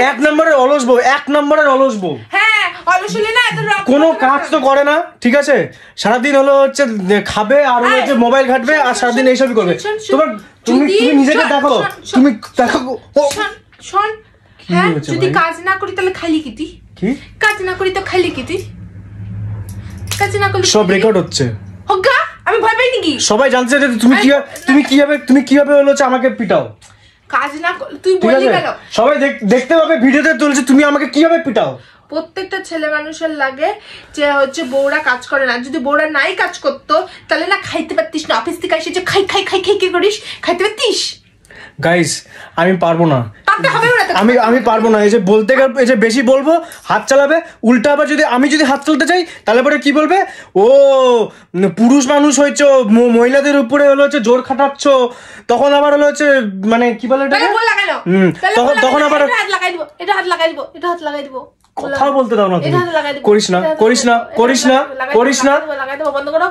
এক নম্বরের অলস বউ, এক নম্বরের অলস বউ। হ্যাঁ অলস হলে না এত কোনো কাজ তো করে না, ঠিক আছে, সারাদিন হলো হচ্ছে খাবে আর হলো হচ্ছে মোবাইল ঘাটবে আর সারাদিন এইসবই করবে। তোমার তুমি নিজেকে দেখো, তুমি দেখো। শোন, হ্যাঁ যদি কাজ না করি তাহলে খালি কি তুই? কি কাজ না করি তো খালি কি তুই? কাজ না করলে সব রেকর্ড হচ্ছে। হোগা আমি ভয় পাই নাকি? সবাই জানছে যে তুমি কিভাবে হলো হচ্ছে আমাকে পিটাও। কাজ না তুই বলি গেল সবাই দেখতে পাবে ভিডিওতে তুলছে তুমি আমাকে কিভাবে পিটাও। প্রত্যেকটা ছেলে মানুষের লাগে যে হচ্ছে বউরা কাজ করে না। যদি বউরা নাই কাজ করতো তাহলে না খাইতে পারতিস না। অফিস থেকে এসে যে খাই খাই খাই খাই কি করিস, খাইতে পারতিস? গাইস আমি পারবো না, আমি পারবো না। এই যে বলতে এই যে বেশি বলবো হাত চালাবে উল্টা। আবার আমি যদি হাত তুলতে চাই তাহলে পরে কি বলবে, ও পুরুষ মানুষ হয়েছে মহিলাদের উপরে হলো হচ্ছে জোর খাটাচ্ছ। তখন আবার হলো হচ্ছে মানে কি বলে তখন আবার হাত লাগাই দিব, এটা হাত লাগাই দিব, এটা হাত লাগাই দিব। কথা বলতে দাও না, করিস না করিস না করিস না করিস না। লাগাই দেবো, বন্ধ করো।